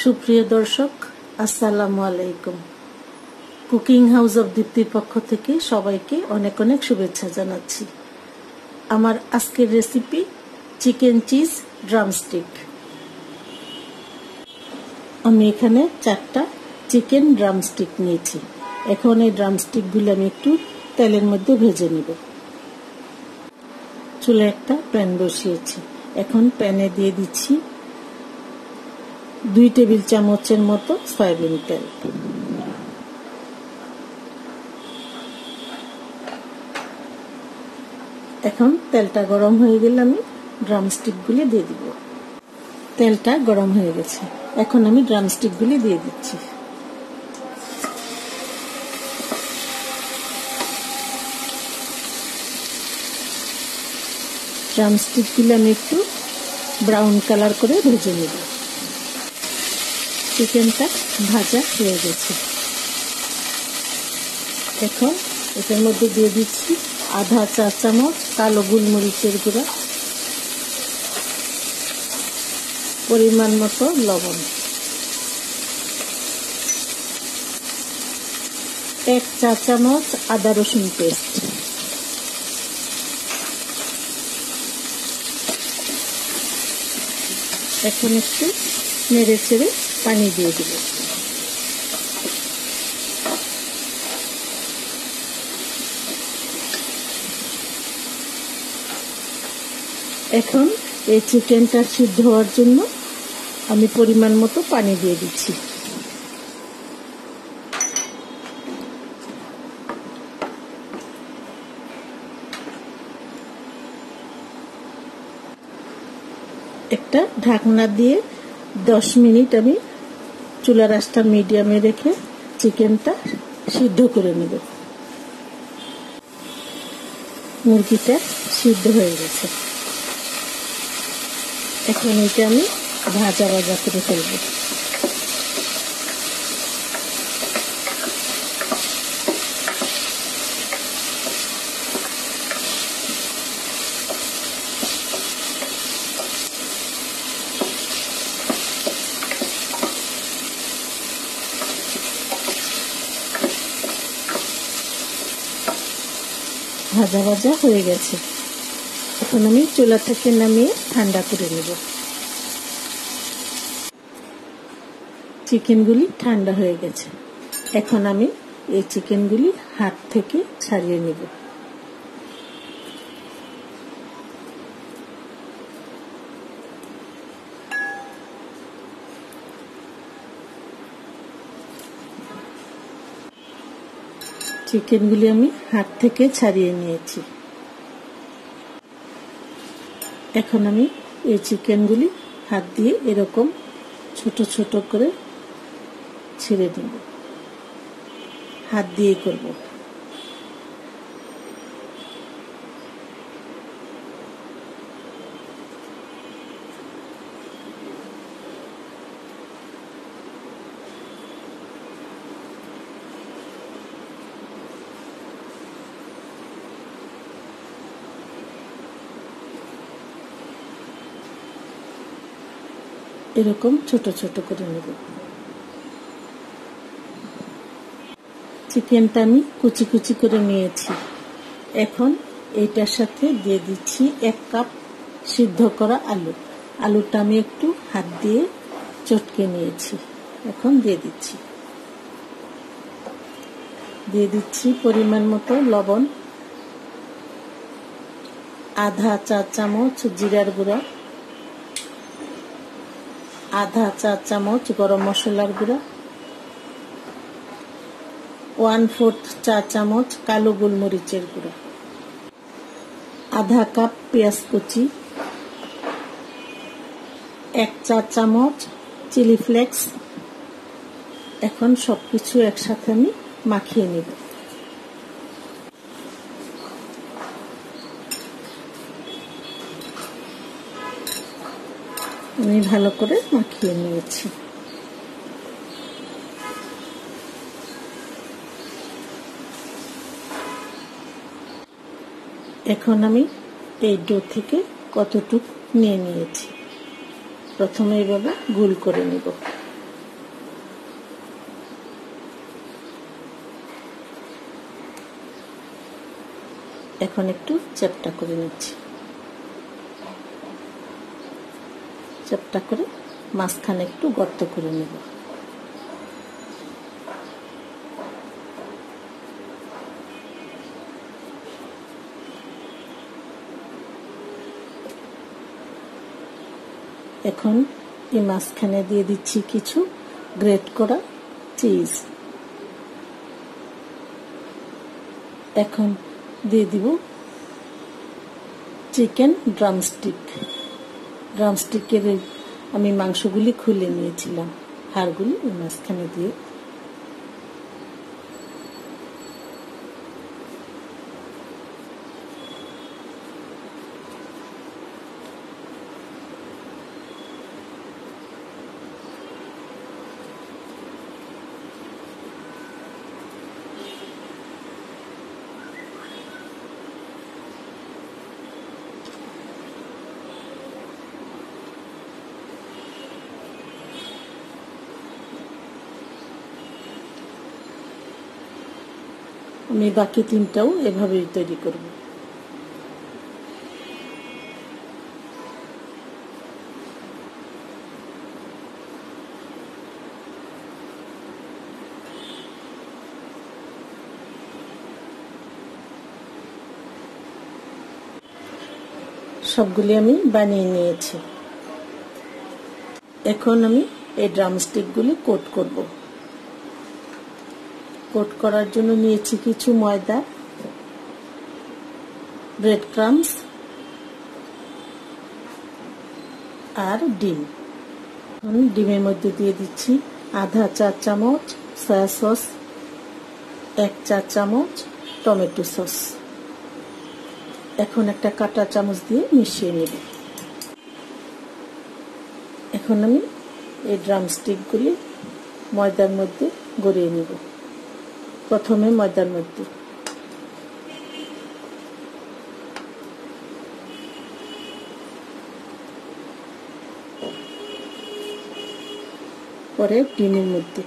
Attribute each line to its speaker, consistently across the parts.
Speaker 1: সুপ্রিয় দর্শক, আসসালামু আলাইকুম। কুকিং হাউস অব দীপ্তির পক্ষ থেকে সবাইকে অনেক অনেক শুভেচ্ছা জানাচ্ছি। আমার আজকের রেসিপি চিকেন চিজ ড্রামস্টিক। আমি এখানে 4টা চিকেন ড্রামস্টিক নিয়েছি। এখন এই ড্রামস্টিকগুলো আমি একটু তেলের মধ্যে ভেজে নেব। চুলে একটা প্যান বসিয়েছি। এখন প্যানে দিয়ে দিচ্ছি 2 টেবিল চামচের মতো সয়াবিন তেল। এখন তেলটা গরম হয়ে গেলে আমি ড্রামস্টিকগুলি দিয়ে দিব। তেলটা গরম হয়ে গেছে, এখন আমি ড্রামস্টিকগুলি দিয়ে দিচ্ছি। ড্রামস্টিকগুলি আমি একটু ব্রাউন কালার করে ভেজে নেব। চিকেনটা ভাজা হয়ে গেছে। এখন এটার মধ্যে দিয়ে দিচ্ছি আধা চা চামচ কালো গোলমরিচের গুঁড়া, পরিমাণ মতো লবণ, 1 চা চামচ আদা রসুন পেস্ট, এখন একটু নেড়ে চেড়ে পানি দিয়ে দিব। এখন এই চিকেনটা সিদ্ধ হওয়ার জন্য আমি পরিমাণ মতো পানি দিয়ে দিচ্ছি। একটা ঢাকনা দিয়ে 10 মিনিট আমি চুলার আঁচটা মিডিয়ামে রেখে চিকেনটা সিদ্ধ করে নেব। মুরগিটা সিদ্ধ হয়ে গেছে। এখন এটা আমি ভাজা ভাজা করে ফেলব। ভাজা ভাজা হয়ে গেছে। এখন আমি চুলা থেকে নামিয়ে ঠান্ডা করে নেব। চিকেনগুলি ঠান্ডা হয়ে গেছে। এখন আমি এই চিকেনগুলি হাত থেকে ছাড়িয়ে নেব। চিকেনগুলি আমি হাত থেকে ছাড়িয়ে নিয়েছি। এখন আমি এই চিকেনগুলি হাত দিয়ে এরকম ছোট ছোট করে ছেড়ে দেব। হাত দিয়ে করব। এরকম ছোট ছোট করে নেব। চিকেনটা আমি কুচি কুচি করে নিয়েছি। এখন এইটার সাথে দিয়ে দিচ্ছি 1 কাপ সিদ্ধ করা আলু। আলুটা আমি একটু হাত দিয়ে চটকে নিয়েছি। এখন দিয়ে দিচ্ছি পরিমাণ মতো লবণ, আধা চা চামচ জিরার গুঁড়া, আধা চা চামচ গরম মশলার গুঁড়া, 1/4 চা চামচ কালো গোলমরিচের গুঁড়া, আধা কাপ পেঁয়াজ কুচি, 1 চা চামচ চিলি ফ্লেক্স। এখন সবকিছু একসাথে আমি মাখিয়ে নেব। আমি ভালো করে মাখিয়ে নিয়েছি। এখন আমি এই ডো থেকে কতটুকু নিয়ে নিয়েছি। প্রথমে এইভাবে গোল করে নেব। এখন একটু চ্যাপ্টা করে নিচ্ছি। চ্যাপ্টা করে মাঝখানে একটু গর্ত করে নেব। এখন এই মাঝখানে দিয়ে দিচ্ছি কিছু গ্রেট করা চিজ। এখন দিয়ে দিব চিকেন ড্রামস্টিক। ড্রামস্টিকের আমি মাংসগুলি খুলে নিয়েছিলাম, হাড়গুলি এই মাঝখানে দিয়ে আমি বাকি তিনটাও এভাবেই তৈরি করব। সবগুলি আমি বানিয়ে নিয়েছি। এখন আমি এই ড্রামস্টিকগুলি কোট করব। কোট করার জন্য নিয়েছি কিছু ময়দা, ব্রেড ক্রাম্বস আর ডিম। ডিমের মধ্যে দিয়ে দিচ্ছি আধা চা চামচ সয়া সস, 1 চা চামচ টমেটো সস। এখন একটা কাঁটা চামচ দিয়ে মিশিয়ে নেব। এখন আমি এই ড্রামস্টিকগুলি ময়দার মধ্যে গড়িয়ে নেব। প্রথমে ময়দার মধ্যে, পরে ডিমের মধ্যে,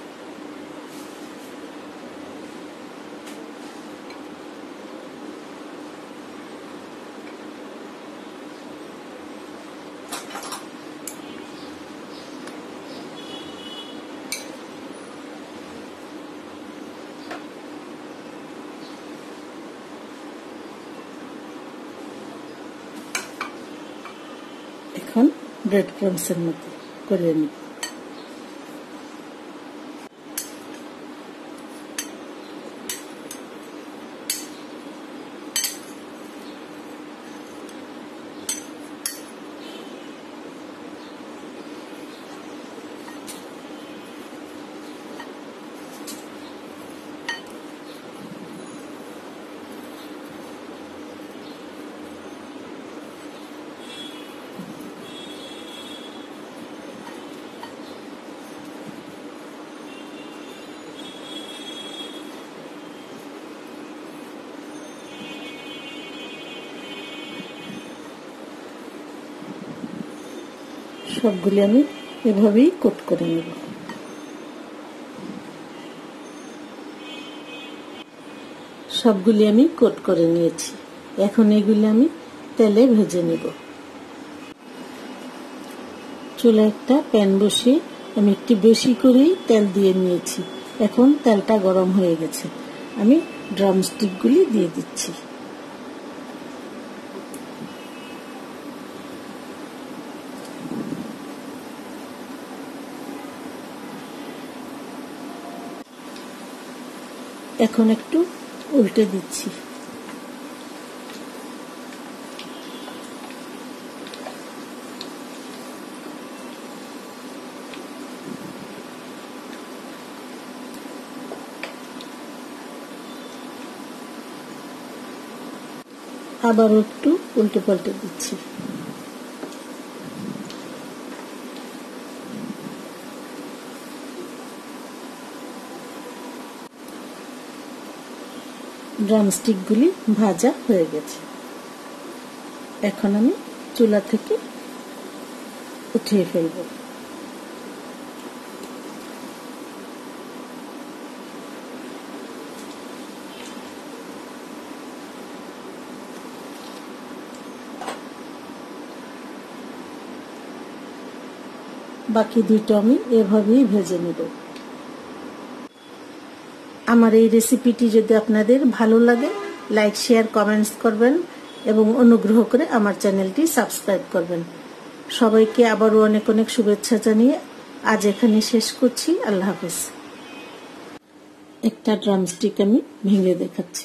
Speaker 1: এখন ব্রেড ক্রাম্বসের মধ্যে করে নিব। সবগুলি আমি এভাবেই কোট করে নেব। সবগুলি আমি কোট করে নিয়েছি। এখন এগুলি আমি তেলে ভেজে নেব। চুলায় একটা প্যান বসিয়ে আমি একটু বেশি করেই তেল দিয়ে নিয়েছি। এখন তেলটা গরম হয়ে গেছে, আমি ড্রামস্টিকগুলি দিয়ে দিচ্ছি। এখন একটু উল্টে দিচ্ছি। আবারও একটু উল্টে পাল্টে দিচ্ছি। ড্রামস্টিকগুলি ভাজা হয়ে গেছে। এখন আমি চুলা থেকে উঠিয়ে ফেলব। বাকি দুটো আমি এভাবেই ভেজে নেব। আমার এই রেসিপিটি যদি আপনাদের ভালো লাগে লাইক শেয়ার কমেন্টস করবেন এবং অনুগ্রহ করে আমার চ্যানেলটি সাবস্ক্রাইব করবেন। সবাইকে আবারও অনেক অনেক শুভেচ্ছা জানিয়ে আজ এখানে শেষ করছি। আল্লাহ হাফেজ। একটা ড্রামস্টিক আমি ভেঙে দেখাচ্ছি।